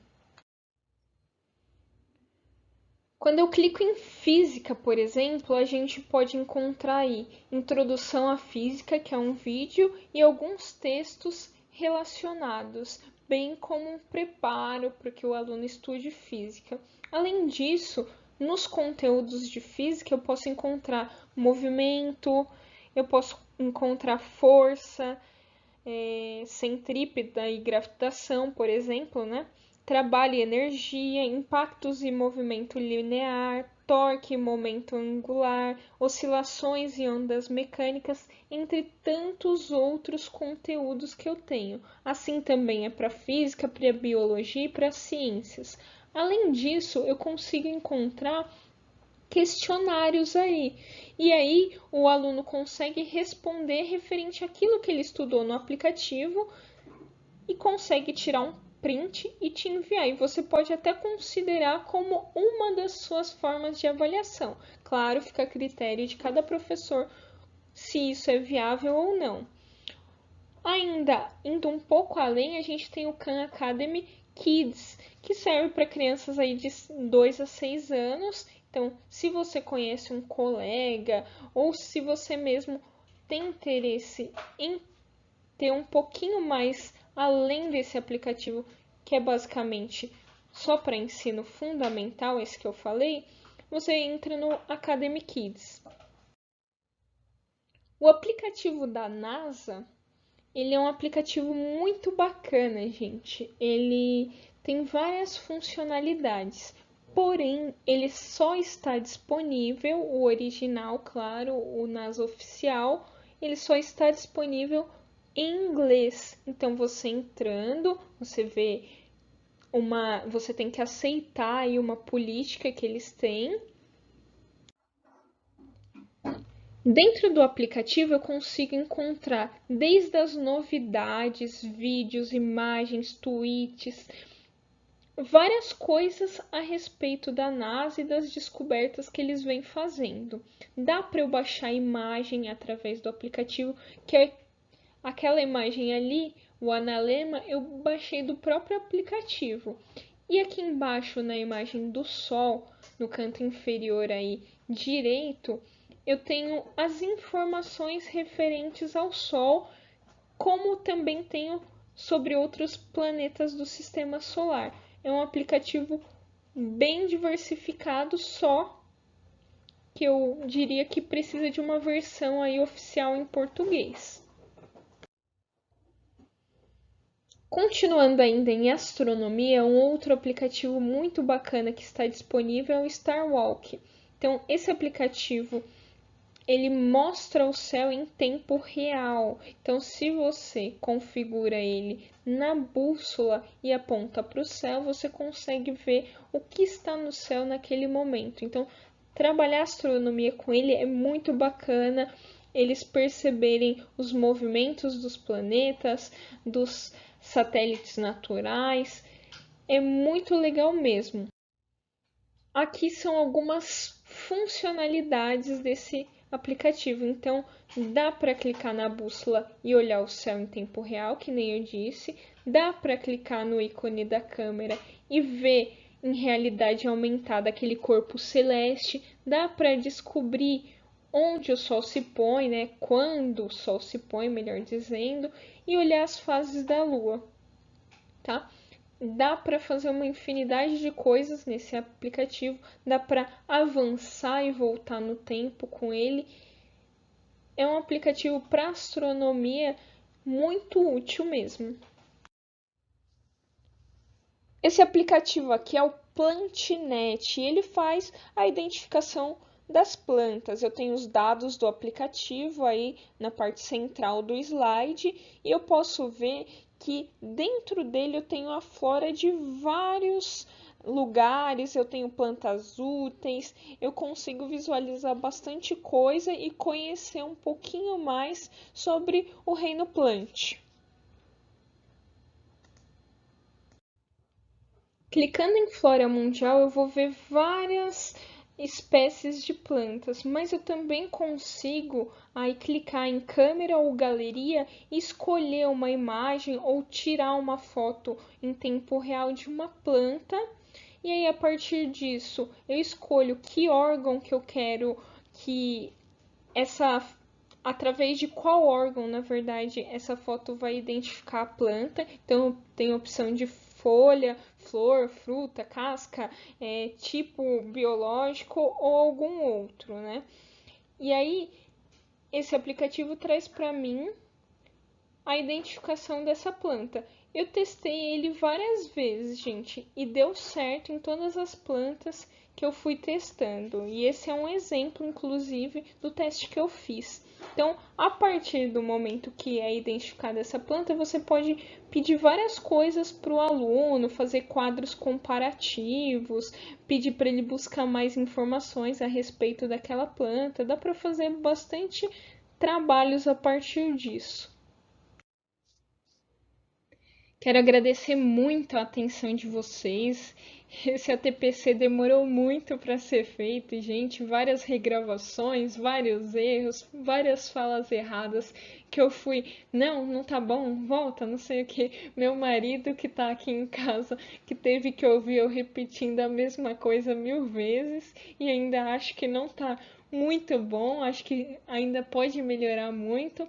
Quando eu clico em física, por exemplo, a gente pode encontrar aí introdução à física, que é um vídeo, e alguns textos relacionados, bem como um preparo para que o aluno estude física. Além disso, nos conteúdos de física, eu posso encontrar movimento, eu posso encontrar força, centrípeta e gravitação, por exemplo, né? Trabalho e energia, impactos e movimento linear, torque e momento angular, oscilações e ondas mecânicas, entre tantos outros conteúdos que eu tenho. Assim também é para física, para biologia e para ciências. Além disso, eu consigo encontrar questionários aí. E aí o aluno consegue responder referente àquilo que ele estudou no aplicativo e consegue tirar um print e te enviar. E você pode até considerar como uma das suas formas de avaliação. Claro, fica a critério de cada professor se isso é viável ou não. Ainda indo um pouco além, a gente tem o Khan Academy Kids, que serve para crianças aí de 2 a 6 anos. Então, se você conhece um colega ou se você mesmo tem interesse em ter um pouquinho mais além desse aplicativo, que é basicamente só para ensino fundamental, esse que eu falei, você entra no Academy Kids. O aplicativo da NASA, ele é um aplicativo muito bacana, gente. Ele tem várias funcionalidades. porém ele só está disponível, o original, claro, o NASA oficial, ele só está disponível em inglês. Então você entrando, você vê você tem que aceitar aí uma política que eles têm. Dentro do aplicativo eu consigo encontrar desde as novidades, vídeos, imagens, tweets, várias coisas a respeito da NASA e das descobertas que eles vêm fazendo. Dá para eu baixar a imagem através do aplicativo, que é aquela imagem ali, o analema, eu baixei do próprio aplicativo. E aqui embaixo na imagem do Sol, no canto inferior aí direito, eu tenho as informações referentes ao Sol, como também tenho sobre outros planetas do Sistema Solar. É um aplicativo bem diversificado, só que eu diria que precisa de uma versão aí oficial em português. Continuando ainda em astronomia, um outro aplicativo muito bacana que está disponível é o Starwalk. Então, esse aplicativo ele mostra o céu em tempo real. Então, se você configura ele na bússola e aponta para o céu, você consegue ver o que está no céu naquele momento. Então, trabalhar astronomia com ele é muito bacana. Eles perceberem os movimentos dos planetas, dos satélites naturais. É muito legal mesmo. Aqui são algumas funcionalidades desse aplicativo. Então, dá para clicar na bússola e olhar o céu em tempo real, que nem eu disse. Dá para clicar no ícone da câmera e ver em realidade aumentada aquele corpo celeste. Dá para descobrir onde o Sol se põe, né? Quando o Sol se põe, melhor dizendo, e olhar as fases da Lua, tá? Dá para fazer uma infinidade de coisas nesse aplicativo, dá para avançar e voltar no tempo com ele. É um aplicativo para astronomia muito útil mesmo. Esse aplicativo aqui é o PlantNet, ele faz a identificação das plantas. Eu tenho os dados do aplicativo aí na parte central do slide e eu posso ver que dentro dele eu tenho a flora de vários lugares, eu tenho plantas úteis, eu consigo visualizar bastante coisa e conhecer um pouquinho mais sobre o reino plant. Clicando em Flora Mundial, eu vou ver várias espécies de plantas, mas eu também consigo aí clicar em câmera ou galeria e escolher uma imagem ou tirar uma foto em tempo real de uma planta. E aí, a partir disso, eu escolho que órgão que eu quero que através de qual órgão, na verdade, essa foto vai identificar a planta. Então, tem a opção de folha, flor, fruta, casca, tipo biológico ou algum outro, né? E aí, esse aplicativo traz para mim a identificação dessa planta. Eu testei ele várias vezes, gente, e deu certo em todas as plantas que eu fui testando. E esse é um exemplo, inclusive, do teste que eu fiz. Então, a partir do momento que é identificada essa planta, você pode pedir várias coisas para o aluno, fazer quadros comparativos, pedir para ele buscar mais informações a respeito daquela planta. Dá para fazer bastante trabalhos a partir disso. Quero agradecer muito a atenção de vocês. Esse ATPC demorou muito para ser feito, gente. Várias regravações, vários erros, várias falas erradas que eu fui, não tá bom, volta, não sei o que. Meu marido que tá aqui em casa, que teve que ouvir eu repetindo a mesma coisa 1000 vezes e ainda acho que não tá muito bom, acho que ainda pode melhorar muito.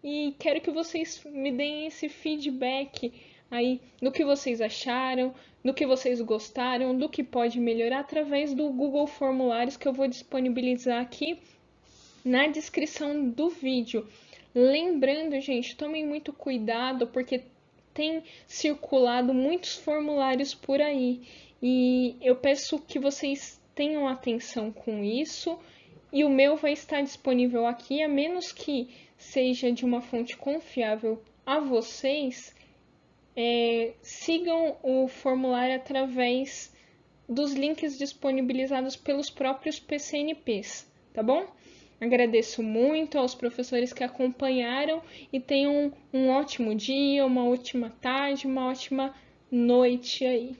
E quero que vocês me deem esse feedback aí do que vocês acharam, do que vocês gostaram, do que pode melhorar através do Google Formulários que eu vou disponibilizar aqui na descrição do vídeo. Lembrando, gente, tomem muito cuidado porque tem circulado muitos formulários por aí e eu peço que vocês tenham atenção com isso, e o meu vai estar disponível aqui, a menos que seja de uma fonte confiável a vocês, sigam o formulário através dos links disponibilizados pelos próprios PCNPs, tá bom? Agradeço muito aos professores que acompanharam e tenham um ótimo dia, uma ótima tarde, uma ótima noite aí.